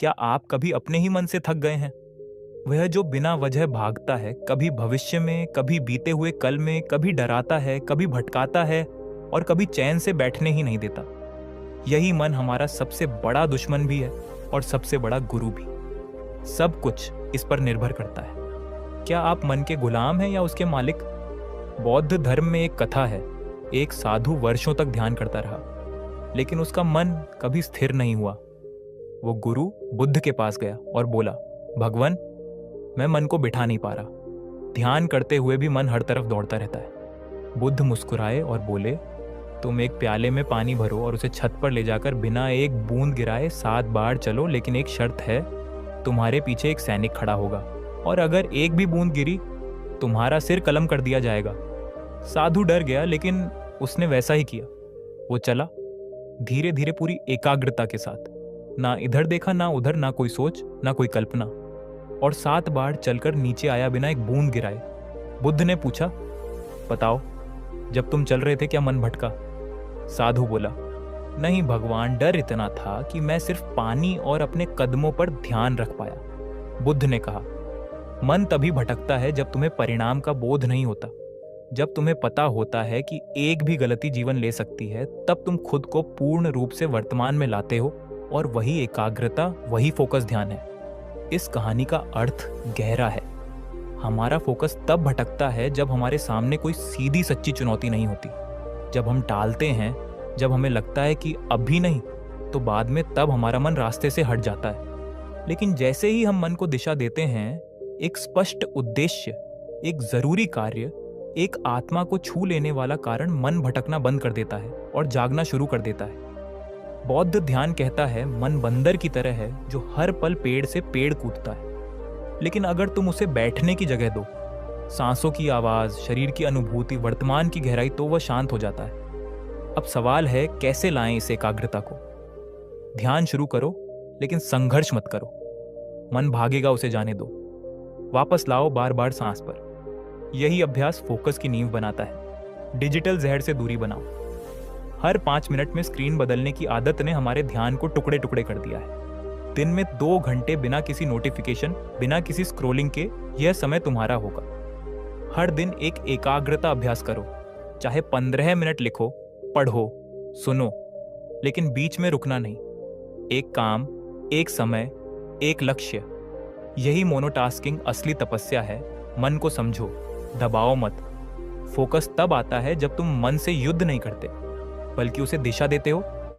क्या आप कभी अपने ही मन से थक गए हैं? वह जो बिना वजह भागता है, कभी भविष्य में, कभी बीते हुए कल में, कभी डराता है, कभी भटकाता है और कभी चैन से बैठने ही नहीं देता। यही मन हमारा सबसे बड़ा दुश्मन भी है और सबसे बड़ा गुरु भी। सब कुछ इस पर निर्भर करता है। क्या आप मन के गुलाम हैं या उसके मालिक? बौद्ध धर्म में एक कथा है। एक साधु वर्षों तक ध्यान करता रहा, लेकिन उसका मन कभी स्थिर नहीं हुआ। वो गुरु बुद्ध के पास गया और बोला, भगवान, मैं मन को बिठा नहीं पा रहा। ध्यान करते हुए भी मन हर तरफ दौड़ता रहता है। बुद्ध मुस्कुराए और बोले, तुम एक प्याले में पानी भरो और उसे छत पर ले जाकर बिना एक बूंद गिराए 7 बार चलो, लेकिन एक शर्त है, तुम्हारे पीछे एक सैनिक खड़ा होगा और अगर एक भी बूंद गिरी तुम्हारा सिर कलम कर दिया जाएगा। साधु डर गया, लेकिन उसने वैसा ही किया। वो चला धीरे धीरे, पूरी एकाग्रता के साथ। ना इधर देखा, ना उधर, ना कोई सोच, ना कोई कल्पना, और 7 बार चलकर नीचे आया बिना एक बूंद गिराए। बुद्ध ने पूछा, बताओ, जब तुम चल रहे थे क्या मन भटका? साधु बोला, नहीं भगवान, डर इतना था कि मैं सिर्फ पानी और अपने कदमों पर ध्यान रख पाया। बुद्ध ने कहा, मन तभी भटकता है जब तुम्हें परिणाम का बोध नहीं होता। जब तुम्हें पता होता है कि एक भी गलती जीवन ले सकती है, तब तुम खुद को पूर्ण रूप से वर्तमान में लाते हो, और वही एकाग्रता, वही फोकस ध्यान है। इस कहानी का अर्थ गहरा है। हमारा फोकस तब भटकता है जब हमारे सामने कोई सीधी सच्ची चुनौती नहीं होती, जब हम टालते हैं, जब हमें लगता है कि अभी नहीं तो बाद में, तब हमारा मन रास्ते से हट जाता है। लेकिन जैसे ही हम मन को दिशा देते हैं, एक स्पष्ट उद्देश्य, एक जरूरी कार्य, एक आत्मा को छू लेने वाला कारण, मन भटकना बंद कर देता है और जागना शुरू कर देता है। बौद्ध ध्यान कहता है, मन बंदर की तरह है जो हर पल पेड़ से पेड़ कूदता है, लेकिन अगर तुम उसे बैठने की जगह दो, सांसों की आवाज, शरीर की अनुभूति, वर्तमान की गहराई, तो वह शांत हो जाता है। अब सवाल है, कैसे लाएं इस एकाग्रता को? ध्यान शुरू करो, लेकिन संघर्ष मत करो। मन भागेगा, उसे जाने दो। वापस लाओ बार बार सांस पर। यही अभ्यास फोकस की नींव बनाता है। डिजिटल जहर से दूरी बनाओ। हर 5 मिनट में स्क्रीन बदलने की आदत ने हमारे ध्यान को टुकड़े टुकड़े कर दिया है। दिन में 2 घंटे बिना किसी नोटिफिकेशन, बिना किसी स्क्रोलिंग के, यह समय तुम्हारा होगा। हर दिन एक एकाग्रता अभ्यास करो। चाहे 15 मिनट लिखो, पढ़ो, सुनो, लेकिन बीच में रुकना नहीं। एक काम, एक समय, एक लक्ष्य। यही मोनोटास्किंग असली तपस्या है। मन को समझो, दबाओ मत। फोकस तब आता है जब तुम मन से युद्ध नहीं करते, बल्कि उसे दिशा देते हो।